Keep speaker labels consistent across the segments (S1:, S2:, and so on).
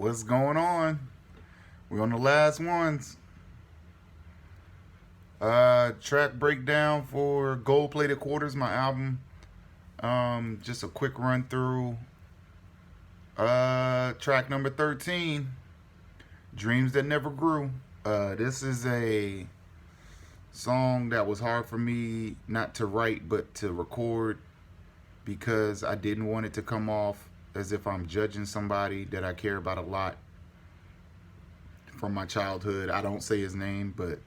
S1: What's going on? We're on the last ones. Track breakdown for Gold Plated Quarters, my album. Just a quick run through. Track number 13, Dreams That Never Grew. This is a song that was hard for me not to write but to record because I didn't want it to come off as if I'm judging somebody that I care about a lot from my childhood. I don't say his name, but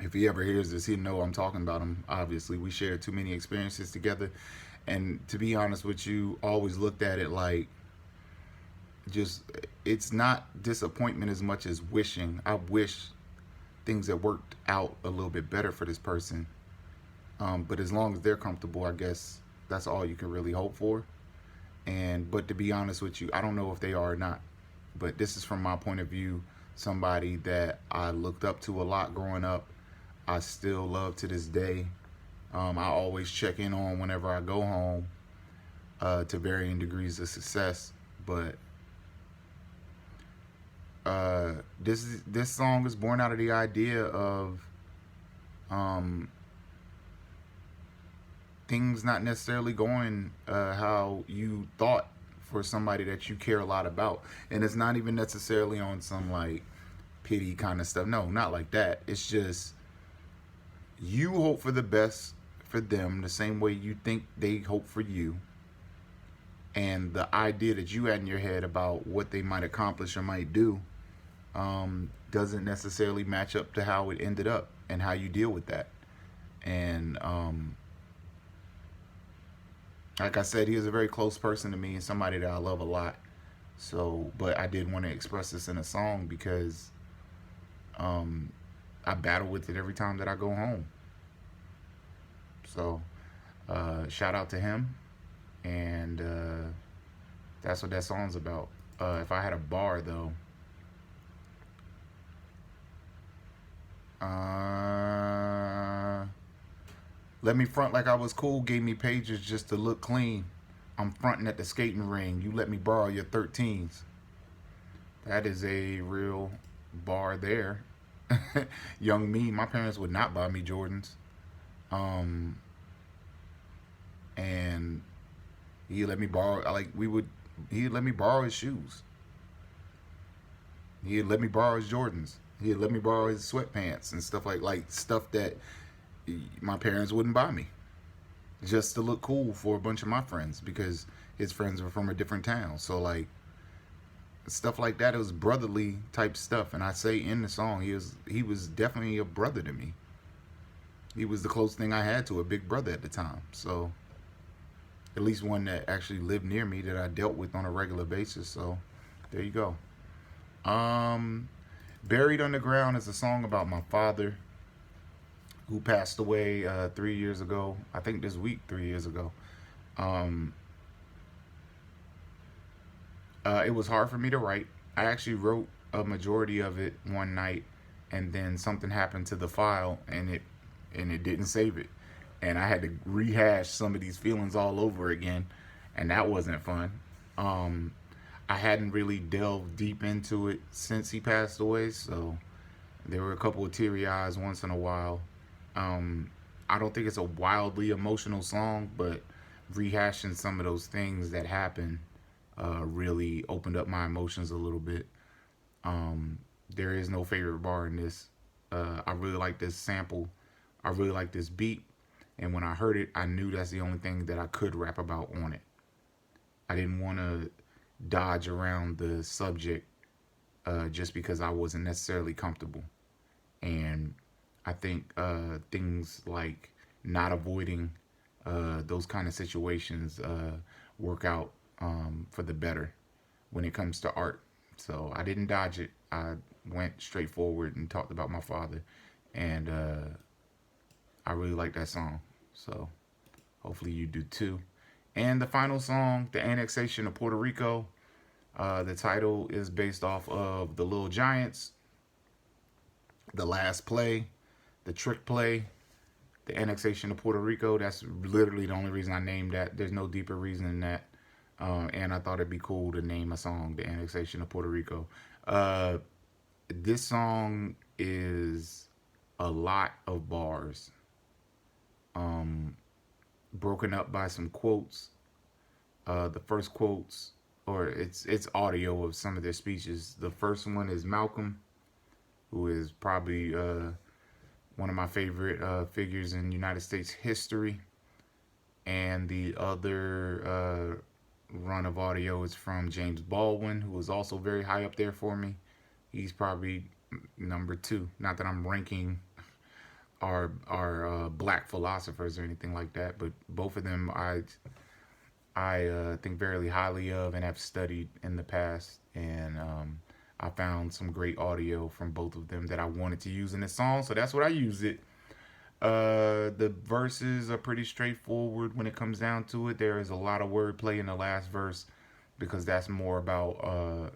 S1: if he ever hears this, he'll know I'm talking about him. Obviously, we shared too many experiences together. And to be honest with you, always looked at it like just, it's not disappointment as much as wishing. I wish things had worked out a little bit better for this person. But as long as they're comfortable, I guess that's all you can really hope for. But to be honest with you, I don't know if they are or not. But this is from my point of view, somebody that I looked up to a lot growing up. I still love to this day. I always check in on whenever I go home to varying degrees of success. But this song is born out of the idea of things not necessarily going how you thought for somebody that you care a lot about. And it's not even necessarily on some like pity kind of stuff. No, not like that. It's just you hope for the best for them the same way you think they hope for you. And the idea that you had in your head about what they might accomplish or might do doesn't necessarily match up to how it ended up and how you deal with that. And like I said, he is a very close person to me and somebody that I love a lot. So, but I did want to express this in a song because I battle with it every time that I go home. So, shout out to him. And that's what that song's about. If I had a bar, though, let me front like I was cool, gave me pages just to look clean. I'm fronting at the skating ring. You let me borrow your 13s. That is a real bar there. Young me, my parents would not buy me Jordans. And he let me borrow, he'd let me borrow his shoes. He'd let me borrow his Jordans. He'd let me borrow his sweatpants and stuff like stuff that my parents wouldn't buy me just to look cool for a bunch of my friends because his friends were from a different town. So like stuff like that, it was brotherly type stuff. And I say in the song, he was definitely a brother to me. He was the closest thing I had to a big brother at the time. So at least one that actually lived near me that I dealt with on a regular basis. So there you go. Buried Underground is a song about my father who passed away 3 years ago. I think this week, 3 years ago. It was hard for me to write. I actually wrote a majority of it one night, and then something happened to the file, and it didn't save it. And I had to rehash some of these feelings all over again, and that wasn't fun. I hadn't really delved deep into it since he passed away, so there were a couple of teary eyes once in a while. I don't think it's a wildly emotional song, but rehashing some of those things that happened really opened up my emotions a little bit. There is no favorite bar in this. I really like this sample. I really like this beat. And when I heard it, I knew that's the only thing that I could rap about on it. I didn't want to dodge around the subject just because I wasn't necessarily comfortable. And I think things like not avoiding those kind of situations work out for the better when it comes to art. So I didn't dodge it. I went straight forward and talked about my father. And I really like that song. So hopefully you do too. And the final song, The Annexation of Puerto Rico. The title is based off of The Little Giants, The Last Play, The Trick Play, The Annexation of Puerto Rico. That's literally the only reason I named that. There's no deeper reason than that. And I thought it'd be cool to name a song "The Annexation of Puerto Rico." Uh, this song is a lot of bars, broken up by some quotes. The first quotes, or it's audio of some of their speeches. The first one is Malcolm, who is probably one of my favorite figures in United States history. And the other run of audio is from James Baldwin, who was also very high up there for me. He's probably number two. Not that I'm ranking our black philosophers or anything like that, but both of them I think very highly of and have studied in the past. And I found some great audio from both of them that I wanted to use in this song, so that's what I used it. The verses are pretty straightforward when it comes down to it. There is a lot of wordplay in the last verse because that's more about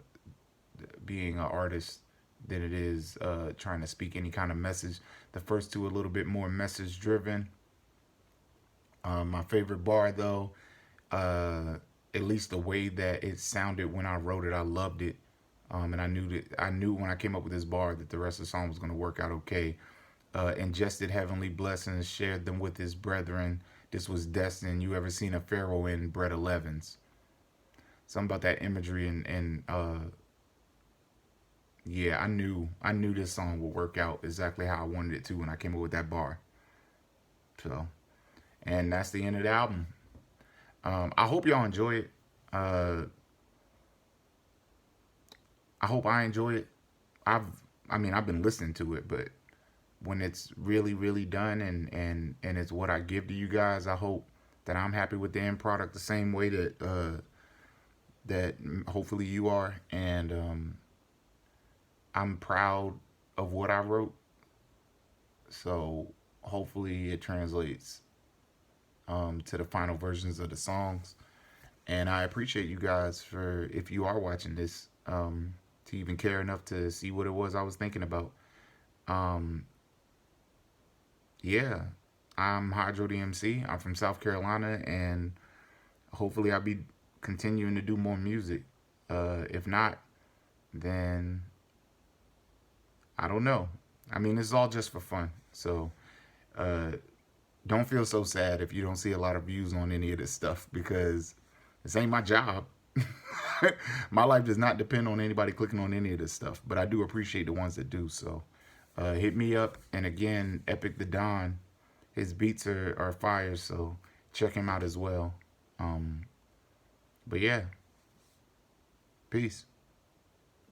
S1: being an artist than it is trying to speak any kind of message. The first two are a little bit more message driven. My favorite bar though, at least the way that it sounded when I wrote it, I loved it. And I knew when I came up with this bar that the rest of the song was going to work out okay. Ingested heavenly blessings, shared them with his brethren. This was destined. You ever seen a Pharaoh in bread 11s? Something about that imagery and yeah, I knew this song would work out exactly how I wanted it to when I came up with that bar. So, and that's the end of the album. I hope y'all enjoy it. I hope I enjoy it. I've been listening to it, but when it's really done and it's what I give to you guys, I hope that I'm happy with the end product the same way that hopefully you are. And I'm proud of what I wrote, so hopefully it translates to the final versions of the songs. And I appreciate you guys for, if you are watching this, to even care enough to see what it was I was thinking about. Yeah, I'm Hydro DMC. I'm from South Carolina, and hopefully I'll be continuing to do more music. If not, then I don't know. I mean, it's all just for fun. So don't feel so sad if you don't see a lot of views on any of this stuff, because this ain't my job. My life does not depend on anybody clicking on any of this stuff, but I do appreciate the ones that do. So hit me up. And again, Epic the Don, his beats are fire, so check him out as well. But yeah, peace.